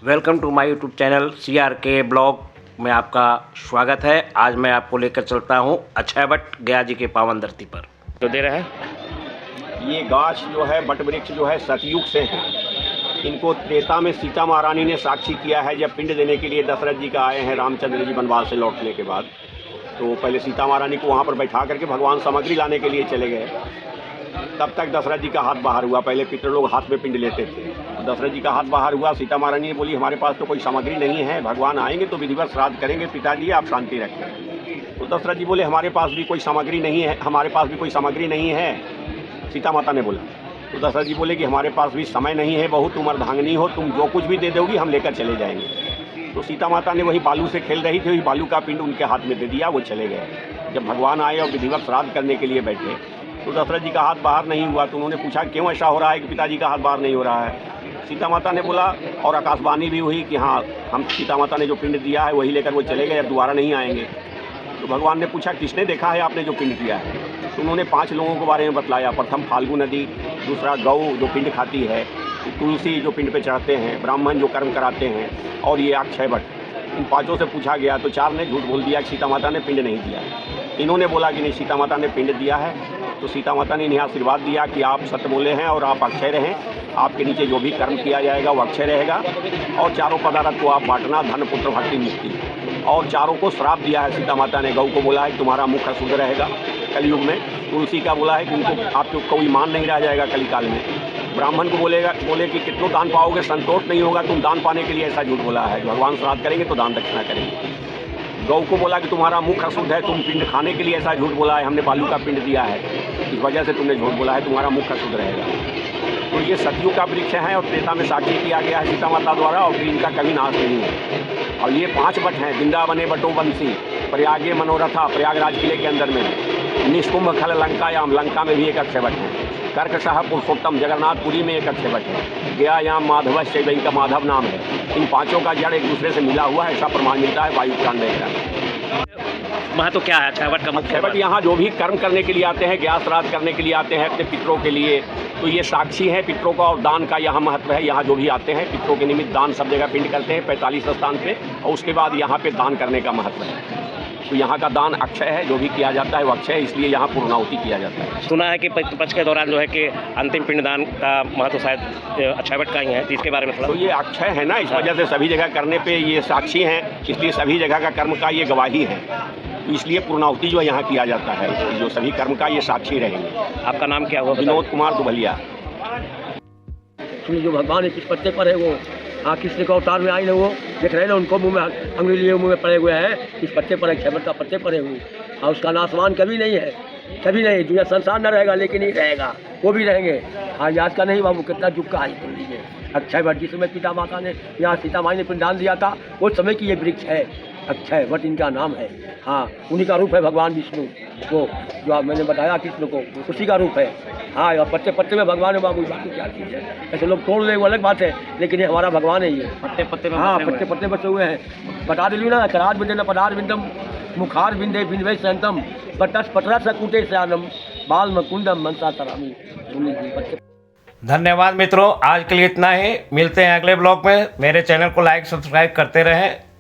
Welcome to my YouTube channel CRK blog में आपका स्वागत है। आज मैं आपको लेकर चलता हूँ अक्षय वट गया जी के पावन धरती पर। तो दे रहा है ये गाछ जो है बट वृक्ष जो है सतयुग से है। इनको त्रेता में सीता महारानी ने साक्षी किया है। जब पिंड देने के लिए दशरथ जी का आए हैं रामचंद्र जी वनवास से लौटने के बाद, तो पहले सीता महारानी को वहाँ पर बैठा करके भगवान सामग्री लाने के लिए चले गए। तब तक दशरथ जी का हाथ बाहर हुआ। पहले पितृ लोग हाथ में पिंड लेते थे, दशरथ जी का हाथ बाहर हुआ। सीता महारानी ने बोली हमारे पास तो कोई सामग्री नहीं है, भगवान आएंगे तो विधिवत श्राद्ध करेंगे, पिताजी आप शांति रखें। तो दशरथ जी बोले हमारे पास भी कोई सामग्री नहीं है, हमारे पास भी कोई सामग्री नहीं है। सीता माता ने बोला, तो दशरथ जी बोले कि हमारे पास भी समय नहीं है, बहुत उम्र धांगनी हो, तुम जो कुछ भी दे दोगी हम लेकर चले जाएंगे। तो सीता माता ने वही बालू से खेल रही थी, वही बालू का पिंड उनके हाथ में दे दिया, वो चले गए। जब भगवान आए और विधिवत श्राद्ध करने के लिए बैठे तो दशरथ जी का हाथ बाहर नहीं हुआ। तो उन्होंने पूछा क्यों ऐसा हो रहा है कि पिताजी का हाथ बाहर नहीं हो रहा है। सीता माता ने बोला, और आकाशवाणी भी हुई कि हाँ हम सीता माता ने जो पिंड दिया है वही लेकर वो चले गए, अब दोबारा नहीं आएंगे। तो भगवान ने पूछा किसने देखा है आपने जो पिंड दिया है। तो उन्होंने 5 लोगों के बारे में बतलाया। प्रथम फाल्गु नदी, दूसरा गौ जो पिंड खाती है, तुलसी जो पिंड पे चढ़ते हैं, ब्राह्मण जो कर्म कराते हैं, और ये अक्षय वट। इन 5 से पूछा गया तो 4 ने झूठ बोल दिया कि सीता माता ने पिंड नहीं दिया। इन्होंने बोला कि नहीं सीता माता ने पिंड दिया है। तो सीता माता ने इन्हें आशीर्वाद दिया कि आप सत्य बोले हैं और आप अक्षय रहें, आपके नीचे जो भी कर्म किया जाएगा वो अक्षय रहेगा, और चारों पदार्थ को आप बांटना, धन पुत्र भक्ति मुक्ति। और चारों को श्राप दिया है सीता माता ने। गौ को बोला है कि तुम्हारा मुख अशुद्ध रहेगा कलयुग में। तुलसी का बोला है कि उनको आपको कोई मान नहीं रह जाएगा कलिकाल में। ब्राह्मण को बोले कि कितनों दान पाओगे, संतोष नहीं होगा, तुम दान पाने के लिए ऐसा झूठ बोला है। भगवान श्राद्ध करेंगे तो दान दक्षिणा करेंगे। गौ को बोला कि तुम्हारा मुख अशुद्ध है, तुम पिंड खाने के लिए ऐसा झूठ बोला है, हमने बालू का पिंड दिया है, इस वजह से तुमने झूठ बोला है, तुम्हारा मुख अशुद्ध रहेगा। तो ये सतयुग का वृक्ष है और त्रेता में साक्षी किया गया है सीता माता द्वारा, और फिर इनका कभी नाश नहीं है। और ये 5 वट हैं। वृंदावने बटो बंसी, प्रयागे मनोरथा, प्रयागराज किले के अंदर में। निष्कुंभ खल लंकायाम, लंका में भी एक अक्षय वट है। कर्कशः पुरुषोत्तम, जगन्नाथपुरी में एक अक्षय वट है। गयायाम माधवश्च, इनका माधव नाम है। इन 5 का जड़ एक दूसरे से मिला हुआ है, ऐसा प्रमाण मिलता है वायु पुराण में। वहाँ तो क्या है अक्षय वट का? अक्षय वट यहाँ जो भी कर्म करने के लिए आते हैं, ज्ञात श्राद्ध करने के लिए आते हैं अपने पितरों के लिए, तो ये साक्षी है पितरों का। और दान का यहाँ महत्व है। यहाँ जो भी आते हैं पितरों के निमित्त दान सब जगह पिंड करते हैं 45 स्थान पे, और उसके बाद यहाँ पे दान करने का महत्व है। तो यहाँ का दान अक्षय है, जो भी किया जाता है वो अक्षय है, इसलिए यहाँ पूर्णाहुति किया जाता है। सुना है कि पक्ष के दौरान जो है कि अंतिम पिंडदान का महत्व शायद अक्षय वट का ही है, इसके बारे में थोड़ा। तो ये अक्षय है ना, इस वजह से सभी जगह करने पे ये साक्षी हैं, इसलिए सभी जगह का कर्म का ये गवाही है, इसलिए पूर्णाहुति जो यहाँ किया जाता है, जो सभी कर्म का ये साक्षी रहेंगे। आपका नाम क्या हुआ? विनोद कुमार दुबलिया। जो भगवान किस पत्ते पर है वो, हाँ कृष्ण का अवतार में आई ना, वो देख रहे हैं ना, उनको मुंह में अंगुली लिए मुंह में पड़े हुए हैं, इस पत्ते पर अक्षय वट का पत्ते पड़े हुए, और उसका नाशवान कभी नहीं है, कभी नहीं। दुनिया संसार न रहेगा लेकिन ही रहेगा, वो भी रहेंगे। आज आज का नहीं बाबू, कितना युग का आज सुन लीजिए। अक्षय वट जिस समय पिता माता ने यहाँ सीता माई ने पिंडदान दिया था, वो समय की ये वृक्ष है, अक्षय वट इनका नाम है। हाँ, उन्हीं का रूप है भगवान विष्णु, वो जो आप मैंने बताया कृष्ण को, उसी का रूप है। हाँ, और पत्ते पत्ते में भगवान है बाबू, बाकी क्या चीज़ है। ऐसे लोग तोड़ ले वो अलग बात है, लेकिन ये हमारा भगवान है। ये पत्ते पत्ते में, हाँ पत्ते पत्ते बचे हुए हैं। बता दिलू ना, करार बिंदे न पदार बिंदम, मुखार बिंदे बिंदवे संतम, पटस पटरा सकुटे श्यानम, बाल मकुंडम मनसा तरामी। धन्यवाद मित्रों, आज के लिए इतना ही। मिलते हैं अगले ब्लॉग में। मेरे चैनल को लाइक सब्सक्राइब करते रहें।